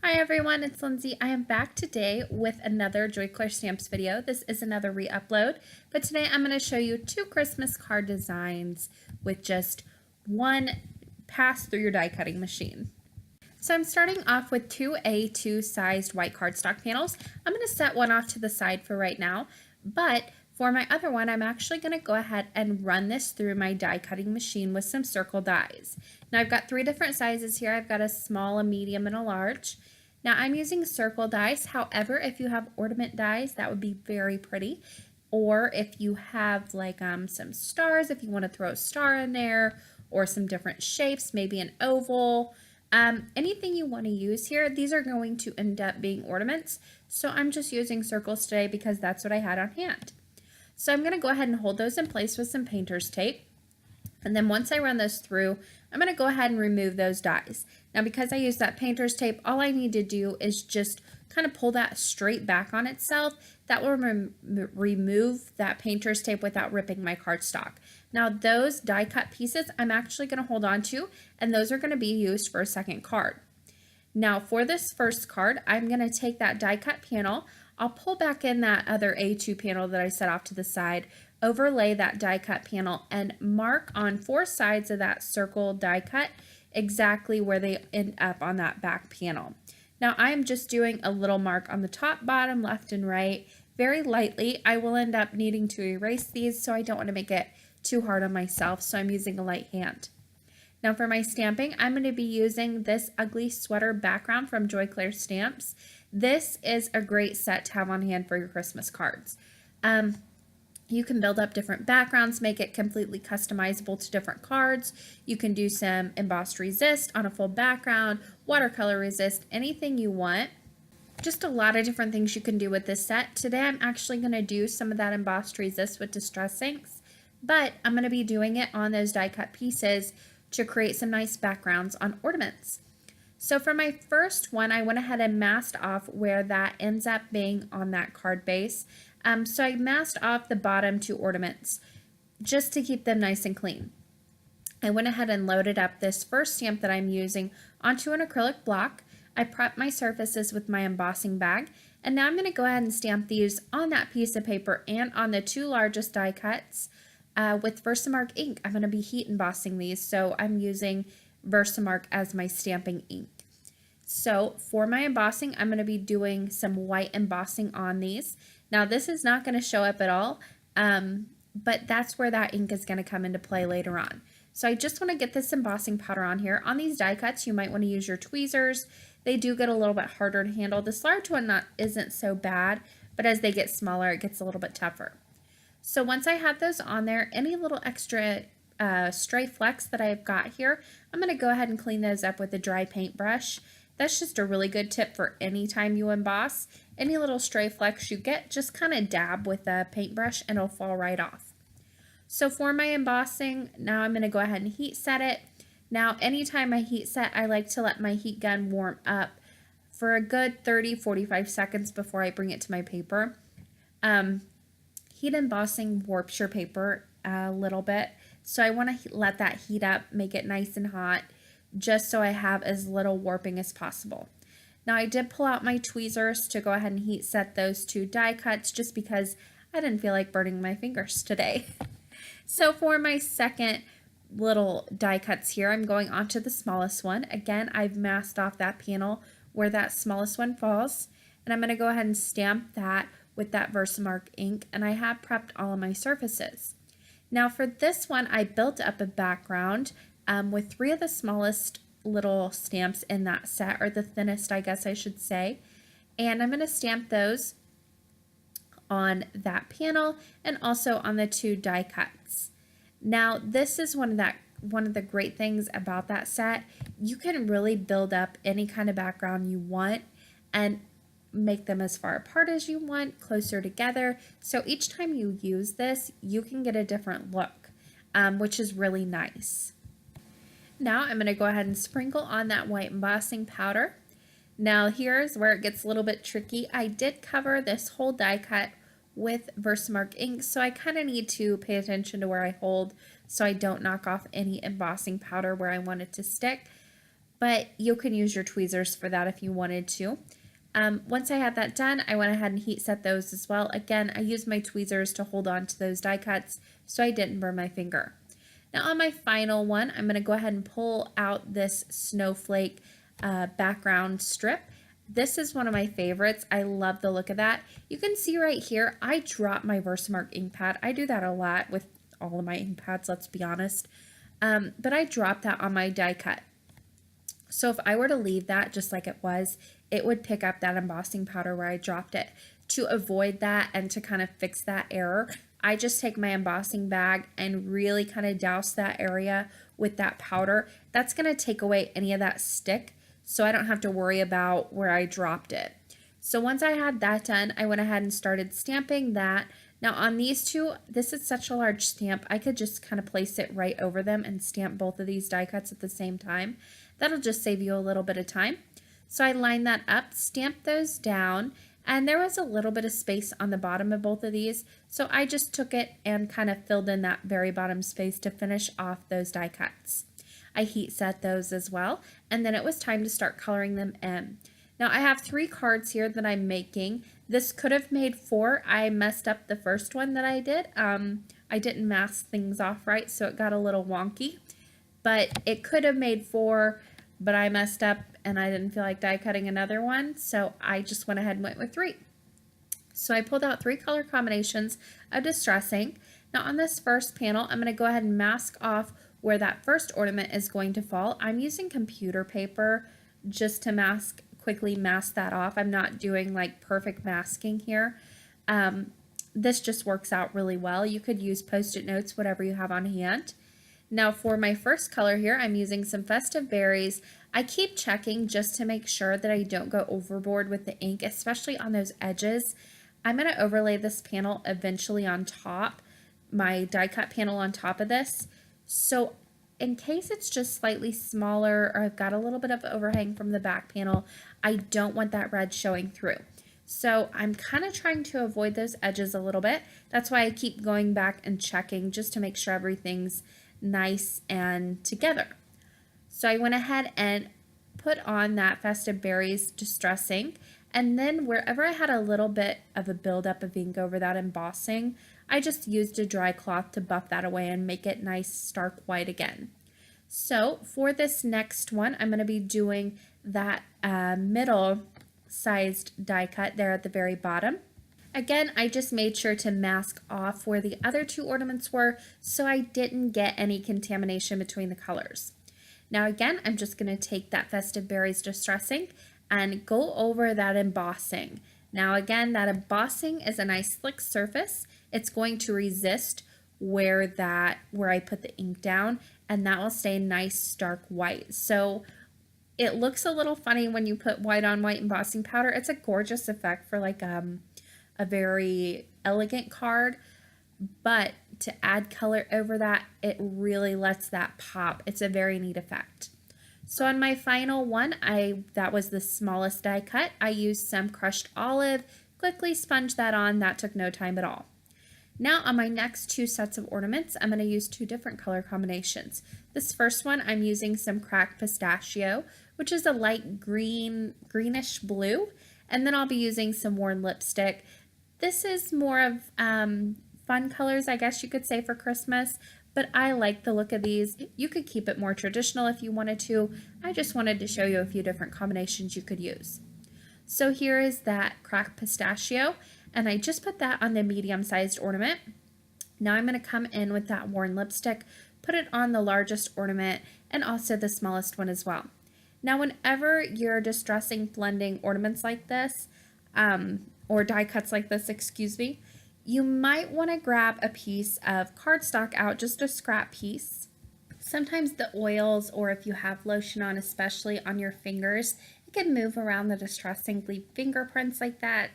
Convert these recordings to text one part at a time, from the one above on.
Hi everyone, it's Lindsay. I am back today with another Joy Claire Stamps video. This is another re-upload, but today I'm going to show you two Christmas card designs with just one pass through your die cutting machine. So I'm starting off with two A2 sized white cardstock panels. I'm going to set one off to the side for right now, but for my other one, I'm actually going to go ahead and run this through my die cutting machine with some circle dies. Now I've got three different sizes here. I've got a small, a medium, and a large. Now I'm using circle dies. However, if you have ornament dies, that would be very pretty. Or if you have like some stars, if you want to throw a star in there, or some different shapes, maybe an oval, anything you want to use here, these are going to end up being ornaments. So I'm just using circles today because that's what I had on hand. So I'm going to go ahead and hold those in place with some painter's tape. And then once I run those through, I'm going to go ahead and remove those dies. Now because I use that painter's tape, all I need to do is just kind of pull that straight back on itself. That will remove that painter's tape without ripping my cardstock. Now those die cut pieces I'm actually going to hold on to, and those are going to be used for a second card. Now for this first card, I'm going to take that die cut panel, I'll pull back in that other A2 panel that I set off to the side, overlay that die cut panel, and mark on four sides of that circle die cut exactly where they end up on that back panel. Now I'm just doing a little mark on the top, bottom, left, and right, very lightly. I will end up needing to erase these, so I don't want to make it too hard on myself, so I'm using a light hand. Now for my stamping, I'm going to be using this ugly sweater background from Joy Claire Stamps. This is a great set to have on hand for your Christmas cards. You can build up different backgrounds, make it completely customizable to different cards. You can do some embossed resist on a full background, watercolor resist, anything you want. Just a lot of different things you can do with this set. Today I'm actually going to do some of that embossed resist with distress inks, but I'm going to be doing it on those die cut pieces to create some nice backgrounds on ornaments. So for my first one, I went ahead and masked off where that ends up being on that card base. So I masked off the bottom two ornaments just to keep them nice and clean. I went ahead and loaded up this first stamp that I'm using onto an acrylic block. I prepped my surfaces with my embossing bag, and now I'm going to go ahead and stamp these on that piece of paper and on the two largest die cuts with Versamark ink. I'm going to be heat embossing these, so I'm using Versamark as my stamping ink. So for my embossing, I'm going to be doing some white embossing on these. Now this is not going to show up at all, but that's where that ink is going to come into play later on. So I just want to get this embossing powder on here. On these die cuts, you might want to use your tweezers. They do get a little bit harder to handle. This large one isn't so bad, but as they get smaller, it gets a little bit tougher. So once I have those on there, any little extra stray flecks that I've got here, I'm going to go ahead and clean those up with a dry paintbrush. That's just a really good tip for any time you emboss. Any little stray flecks you get, just kind of dab with a paintbrush and it'll fall right off. So for my embossing, now I'm going to go ahead and heat set it. Now anytime I heat set, I like to let my heat gun warm up for a good 30-45 seconds before I bring it to my paper. Heat embossing warps your paper a little bit, so I want to let that heat up, make it nice and hot, just so I have as little warping as possible. Now I did pull out my tweezers to go ahead and heat set those two die cuts just because I didn't feel like burning my fingers today. So for my second little die cuts here, I'm going onto the smallest one. Again, I've masked off that panel where that smallest one falls, and I'm going to go ahead and stamp that with that Versamark ink, and I have prepped all of my surfaces. Now for this one, I built up a background with three of the smallest little stamps in that set, or the thinnest, I guess I should say, and I'm going to stamp those on that panel and also on the two die cuts. Now this is one of the great things about that set. You can really build up any kind of background you want and make them as far apart as you want, closer together. So each time you use this, you can get a different look, which is really nice. Now I'm going to go ahead and sprinkle on that white embossing powder. Now here's where it gets a little bit tricky. I did cover this whole die cut with Versamark ink, so I kind of need to pay attention to where I hold so I don't knock off any embossing powder where I want it to stick. but you can use your tweezers for that if you wanted to. Once I had that done, I went ahead and heat set those as well. Again, I used my tweezers to hold on to those die cuts so I didn't burn my finger. Now on my final one, I'm going to go ahead and pull out this snowflake background strip. This is one of my favorites. I love the look of that. You can see right here, I dropped my Versamark ink pad. I do that a lot with all of my ink pads, let's be honest. But I dropped that on my die cut. So if I were to leave that just like it was, it would pick up that embossing powder where I dropped it. To avoid that and to kind of fix that error, I just take my embossing bag and really kind of douse that area with that powder. That's going to take away any of that stick, so I don't have to worry about where I dropped it. So once I had that done, I went ahead and started stamping that. Now on these two, this is such a large stamp, I could just kind of place it right over them and stamp both of these die cuts at the same time. That'll just save you a little bit of time. So I lined that up, stamped those down, and there was a little bit of space on the bottom of both of these, so I just took it and kind of filled in that very bottom space to finish off those die cuts. I heat set those as well, and then it was time to start coloring them in. Now I have 3 cards here that I'm making. This could have made 4. I messed up the first one that I did. I didn't mask things off right, so it got a little wonky. But it could have made 4, but I messed up and I didn't feel like die cutting another one, so I just went ahead and went with 3. So I pulled out 3 color combinations of distressing. Now on this first panel, I'm going to go ahead and mask off where that first ornament is going to fall. I'm using computer paper just to quickly mask that off. I'm not doing like perfect masking here. This just works out really well. You could use Post-it notes, whatever you have on hand. Now for my first color here, I'm using some Festive Berries. I keep checking just to make sure that I don't go overboard with the ink, especially on those edges. I'm going to overlay this panel eventually on top, my die cut panel on top of this. So in case it's just slightly smaller or I've got a little bit of overhang from the back panel, I don't want that red showing through. So I'm kind of trying to avoid those edges a little bit. That's why I keep going back and checking just to make sure everything's nice and together. So I went ahead and put on that Festive Berries distressing, and then wherever I had a little bit of a buildup of ink over that embossing, I just used a dry cloth to buff that away and make it nice stark white again. So for this next one, I'm going to be doing that middle sized die cut there at the very bottom. Again, I just made sure to mask off where the other 2 ornaments were so I didn't get any contamination between the colors. Now again, I'm just going to take that Festive Berries distressing and go over that embossing. Now again, that embossing is a nice slick surface. It's going to resist where I put the ink down, and that will stay nice stark white. So it looks a little funny when you put white on white embossing powder. It's a gorgeous effect for like a very elegant card, but to add color over that, it really lets that pop. It's a very neat effect. So on my final one, that was the smallest die cut. I used some crushed olive, quickly sponged that on. That took no time at all. Now on my next 2 sets of ornaments, I'm going to use 2 different color combinations. This first one, I'm using some cracked pistachio, which is a light greenish blue, and then I'll be using some worn lipstick. This is more of fun colors, I guess you could say, for Christmas, but I like the look of these. You could keep it more traditional if you wanted to. I just wanted to show you a few different combinations you could use. So here is that cracked pistachio, and I just put that on the medium-sized ornament. Now I'm going to come in with that worn lipstick, put it on the largest ornament, and also the smallest one as well. Now whenever you're distressing blending ornaments like this, or die cuts like this, excuse me, you might want to grab a piece of cardstock out, just a scrap piece. Sometimes the oils, or if you have lotion on, especially on your fingers, it can move around the distressing, leave fingerprints like that.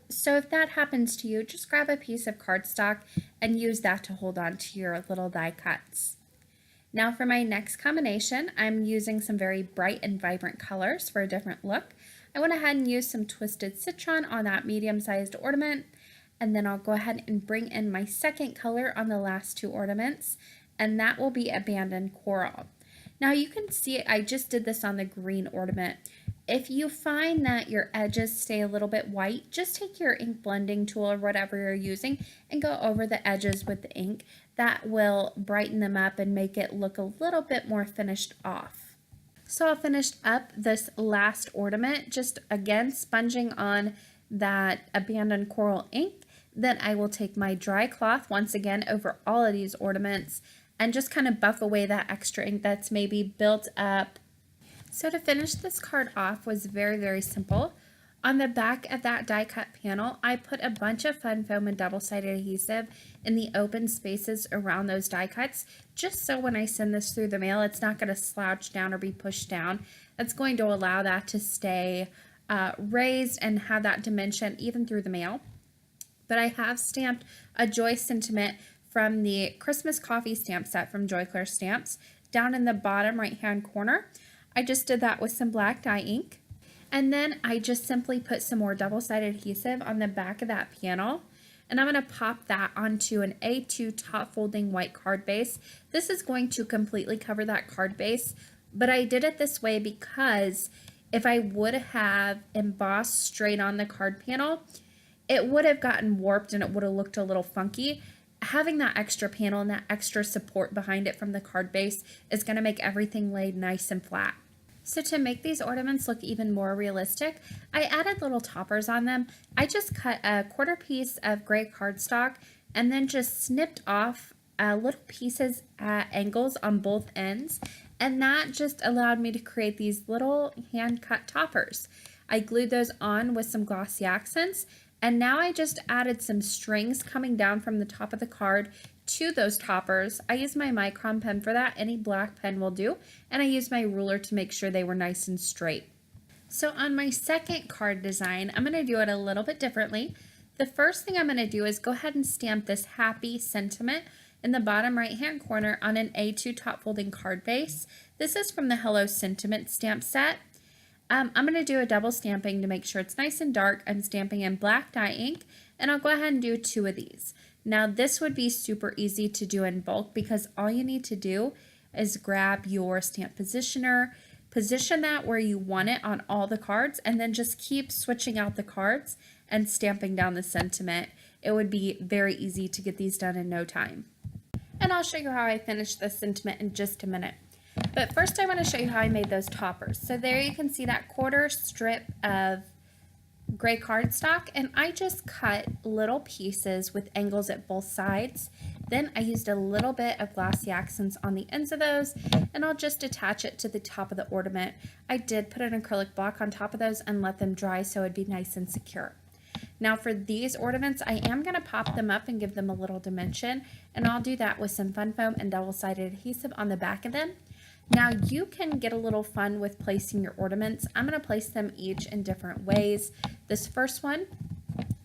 So if that happens to you, just grab a piece of cardstock and use that to hold on to your little die cuts. Now for my next combination, I'm using some very bright and vibrant colors for a different look. I went ahead and used some Twisted Citron on that medium-sized ornament, and then I'll go ahead and bring in my second color on the last 2 ornaments, and that will be Abandoned Coral. Now you can see I just did this on the green ornament. If you find that your edges stay a little bit white, just take your ink blending tool or whatever you're using and go over the edges with the ink. That will brighten them up and make it look a little bit more finished off. So I finished up this last ornament, just again sponging on that abandoned coral ink. Then I will take my dry cloth once again over all of these ornaments and just kind of buff away that extra ink that's maybe built up. So to finish this card off was very, very simple. On the back of that die cut panel, I put a bunch of fun foam and double-sided adhesive in the open spaces around those die cuts, just so when I send this through the mail, it's not going to slouch down or be pushed down. That's going to allow that to stay raised and have that dimension even through the mail. But I have stamped a Joy sentiment from the Christmas coffee stamp set from Joy Claire Stamps down in the bottom right hand corner. I just did that with some black dye ink. And then I just simply put some more double-sided adhesive on the back of that panel. And I'm going to pop that onto an A2 top folding white card base. This is going to completely cover that card base, but I did it this way because if I would have embossed straight on the card panel, it would have gotten warped and it would have looked a little funky. Having that extra panel and that extra support behind it from the card base is going to make everything laid nice and flat. So to make these ornaments look even more realistic, I added little toppers on them. I just cut a quarter piece of gray cardstock and then just snipped off little pieces at angles on both ends, and that just allowed me to create these little hand cut toppers. I glued those on with some glossy accents, and now I just added some strings coming down from the top of the card to those toppers. I use my micron pen for that, any black pen will do, and I used my ruler to make sure they were nice and straight. So on my second card design, I'm going to do it a little bit differently. The first thing I'm going to do is go ahead and stamp this happy sentiment in the bottom right hand corner on an A2 top folding card base. This is from the Hello Sentiment Stamp Set. I'm going to do a double stamping to make sure it's nice and dark. I'm stamping in black dye ink, and I'll go ahead and do 2 of these. Now this would be super easy to do in bulk because all you need to do is grab your stamp positioner, position that where you want it on all the cards, and then just keep switching out the cards and stamping down the sentiment. It would be very easy to get these done in no time. And I'll show you how I finished this sentiment in just a minute. But first I want to show you how I made those toppers. So there you can see that quarter strip of gray cardstock, and I just cut little pieces with angles at both sides. Then I used a little bit of glossy accents on the ends of those, and I'll just attach it to the top of the ornament. I did put an acrylic block on top of those and let them dry so it'd be nice and secure. Now for these ornaments, I am going to pop them up and give them a little dimension, and I'll do that with some fun foam and double-sided adhesive on the back of them. Now you can get a little fun with placing your ornaments. I'm going to place them each in different ways. This first one,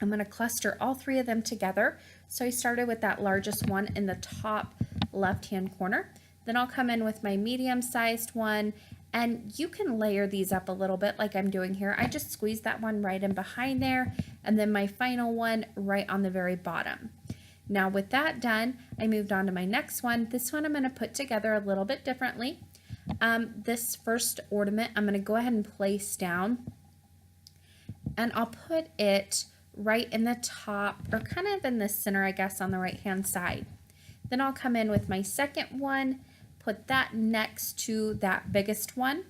I'm going to cluster all 3 of them together. So I started with that largest one in the top left-hand corner. Then I'll come in with my medium-sized one, and you can layer these up a little bit like I'm doing here. I just squeezed that one right in behind there, and then my final one right on the very bottom. Now with that done, I moved on to my next one. This one I'm going to put together a little bit differently. This first ornament I'm going to go ahead and place down, and I'll put it right in the top, or kind of in the center, I guess, on the right hand side. Then I'll come in with my second one, put that next to that biggest one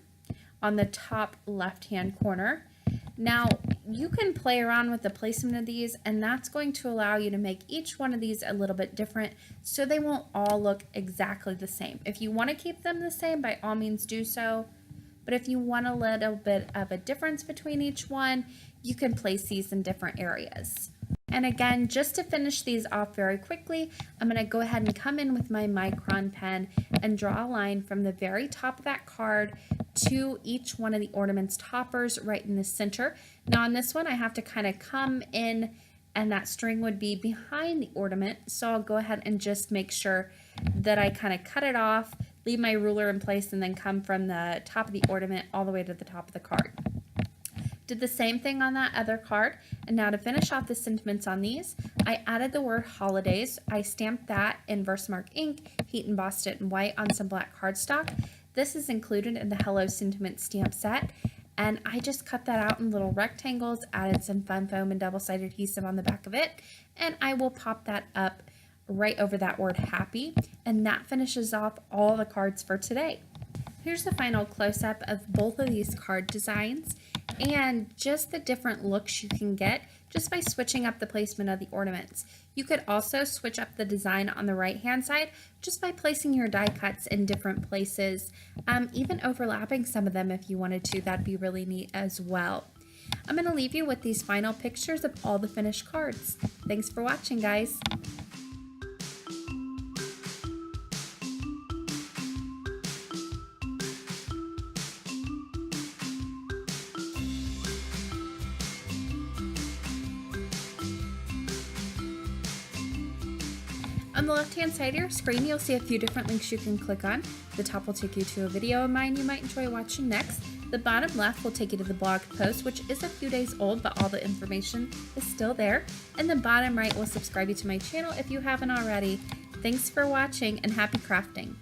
on the top left hand corner. Now you can play around with the placement of these, and that's going to allow you to make each one of these a little bit different so they won't all look exactly the same. If you want to keep them the same, by all means do so, but if you want a little bit of a difference between each one, you can place these in different areas. And again, just to finish these off very quickly, I'm going to go ahead and come in with my micron pen and draw a line from the very top of that card to each one of the ornaments toppers right in the center. Now on this one, I have to kind of come in, and that string would be behind the ornament. So I'll go ahead and just make sure that I kind of cut it off, leave my ruler in place, and then come from the top of the ornament all the way to the top of the card. Did the same thing on that other card, and now to finish off the sentiments on these, I added the word holidays. I stamped that in Versamark ink, heat embossed it in white on some black cardstock. This is included in the Hello Sentiment stamp set. And I just cut that out in little rectangles, added some fun foam and double-sided adhesive on the back of it, and I will pop that up right over that word happy, and that finishes off all the cards for today. Here's the final close-up of both of these card designs and just the different looks you can get just by switching up the placement of the ornaments. You could also switch up the design on the right hand side just by placing your die cuts in different places, even overlapping some of them if you wanted to. That'd be really neat as well. I'm going to leave you with these final pictures of all the finished cards. Thanks for watching, guys. On the left-hand side of your screen, you'll see a few different links you can click on. The top will take you to a video of mine you might enjoy watching next. The bottom left will take you to the blog post, which is a few days old, but all the information is still there. And the bottom right will subscribe you to my channel if you haven't already. Thanks for watching and happy crafting!